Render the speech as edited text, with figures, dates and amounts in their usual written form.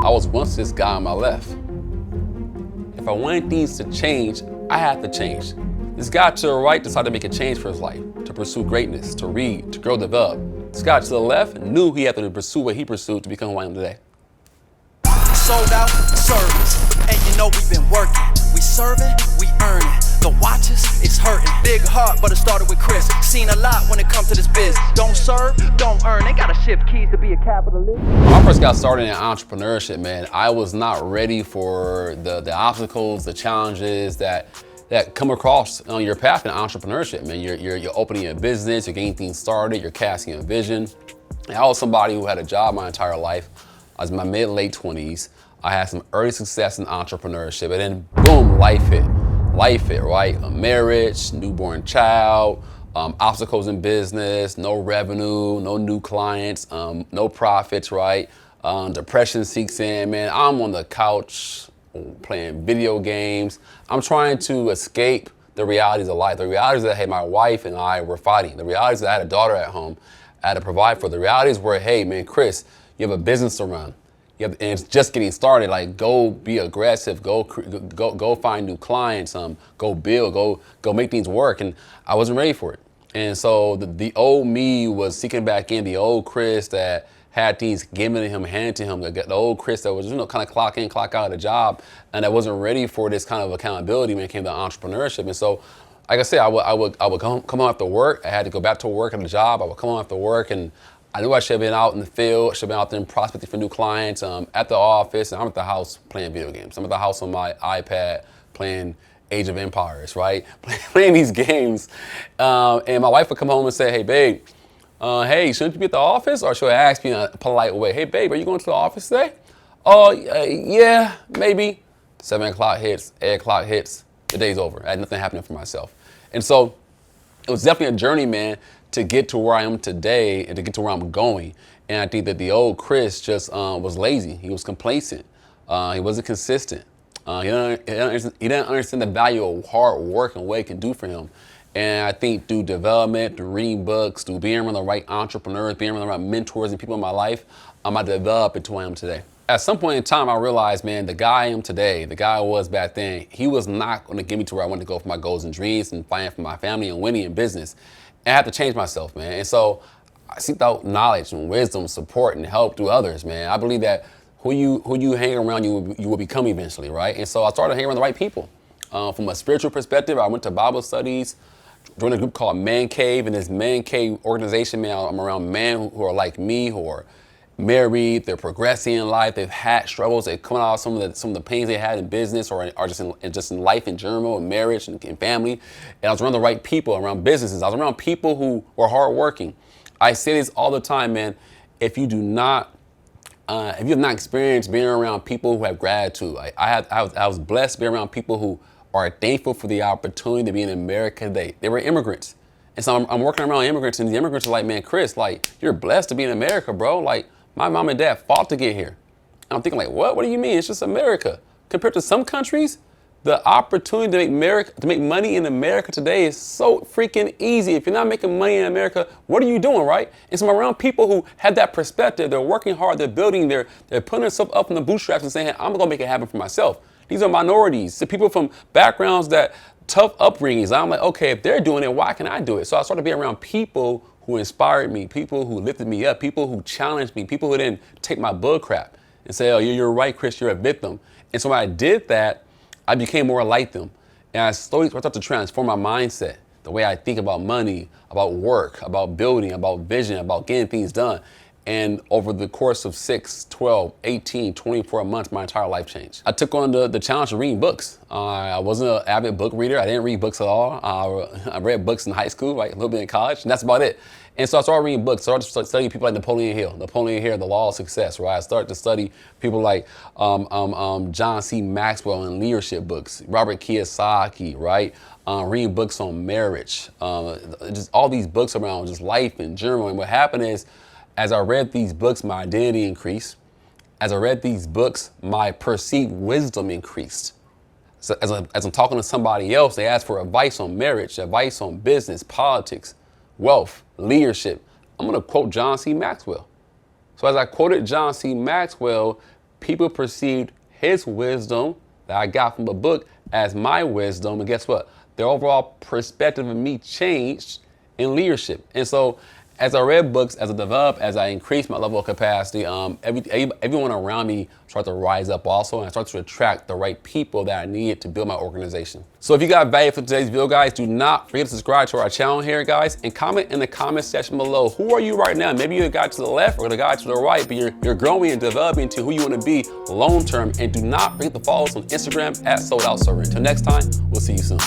I was once this guy on my left. If I wanted things to change, I had to change. This guy to the right decided to make a change for his life, to pursue greatness, to read, to grow, develop. This guy to the left knew he had to pursue what he pursued to become who I am today. Sold out service, and you know we've been working. We serving, we earning. The watches, it's hurting. Big heart, but it started with Chris. Seen a lot when it comes to this biz. Don't serve, don't earn. They gotta shift keys to be a capitalist. When I first got started in entrepreneurship, man, I was not ready for the obstacles, the challenges that come across on your path in entrepreneurship, man. You're opening a business, you're getting things started, you're casting a vision. And I was somebody who had a job my entire life. I was in my mid-late 20s. I had some early success in entrepreneurship, and then boom, life hit. Life hit, right? A marriage, newborn child, obstacles in business, no revenue, no new clients, no profits, right? Depression seeks in, man. I'm on the couch playing video games. I'm trying to escape the realities of life. The realities that, hey, my wife and I were fighting. The realities that I had a daughter at home I had to provide for. The realities were, hey, man, Chris, you have a business to run. And it's just getting started. Like, go be aggressive. Go find new clients. Go build. Go make things work. And I wasn't ready for it. And so the old me was seeking back in. The old Chris that had things given to him, handed to him. The old Chris that was, kind of clock in, clock out of the job, and that wasn't ready for this kind of accountability when it came to entrepreneurship. And so, like I said, I would come home after work. I had to go back to work at the job. I would come home after work, and I knew I should have been out in the field, should have been out there prospecting for new clients, at the office, and I'm at the house playing video games. I'm at the house on my iPad playing Age of Empires, right? Playing these games. And my wife would come home and say, hey, babe, hey, shouldn't you be at the office? Or she'll ask me in a polite way, hey, babe, are you going to the office today? Oh, yeah, maybe. 7 o'clock hits, 8 o'clock hits, the day's over. I had nothing happening for myself. And so it was definitely a journey, man, to get to where I am today and to get to where I'm going. And I think that the old Chris just was lazy. He was complacent. He wasn't consistent. He didn't understand the value of hard work and what it can do for him. And I think through development, through reading books, through being around the right entrepreneurs, being around the right mentors and people in my life, I developed into who I am today. At some point in time, I realized, man, the guy I am today, the guy I was back then, he was not going to get me to where I wanted to go for my goals and dreams and fighting for my family and winning in business. And I had to change myself, man. And so I seeked out knowledge and wisdom, support, and help through others, man. I believe that who you hang around, you will become eventually, right? And so I started hanging around the right people. From a spiritual perspective, I went to Bible studies, joined a group called Man Cave. And this Man Cave organization, man, I'm around men who are like me, who are married, they're progressing in life, they've had struggles, they're coming out of some of the pains they had in business or just in life in general, in marriage and family. And I was around the right people, around businesses. I was around people who were hardworking. I say this all the time, man. If you have not experienced being around people who have gratitude, I was blessed to be around people who are thankful for the opportunity to be in America today. They were immigrants. And so I'm working around immigrants, and the immigrants are like, man, Chris, like, you're blessed to be in America, bro. Like, my mom and dad fought to get here. And I'm thinking, like, what? What do you mean? It's just America. Compared to some countries, the opportunity to make money in America today is so freaking easy. If you're not making money in America, what are you doing, right? And so I'm around people who have that perspective. They're working hard. They're building. They're putting themselves up in the bootstraps and saying, hey, I'm going to make it happen for myself. These are minorities. The people from backgrounds that tough upbringings. I'm like, okay, if they're doing it, why can't I do it? So I started being around people who inspired me, people who lifted me up, people who challenged me, people who didn't take my bull crap and say, oh, you're right, Chris, you're a victim. And so when I did that, I became more like them. And I slowly started to transform my mindset, the way I think about money, about work, about building, about vision, about getting things done. And over the course of 6, 12, 18, 24 months, my entire life changed. I took on the challenge of reading books. I wasn't an avid book reader. I didn't read books at all. I read books in high school, right, a little bit in college, and that's about it. And so I started reading books. I started studying people like Napoleon Hill, The Law of Success, right? I started to study people like John C. Maxwell and leadership books, Robert Kiyosaki, right? Reading books on marriage, just all these books around just life in general. And what happened is, as I read these books, my identity increased. As I read these books, my perceived wisdom increased. So as I'm talking to somebody else, they ask for advice on marriage, advice on business, politics, wealth, leadership. I'm going to quote John C. Maxwell. So as I quoted John C. Maxwell, people perceived his wisdom that I got from the book as my wisdom. And guess what? Their overall perspective of me changed in leadership. And so as I read books, as I developed, as I increased my level of capacity, everyone around me started to rise up also, and I started to attract the right people that I needed to build my organization. So if you got value from today's video, guys, do not forget to subscribe to our channel here, guys, and comment in the comment section below. Who are you right now? Maybe you're the guy to the left or the guy to the right, but you're growing and developing to who you want to be long term. And do not forget to follow us on Instagram @SoldOutServer. Until next time, we'll see you soon.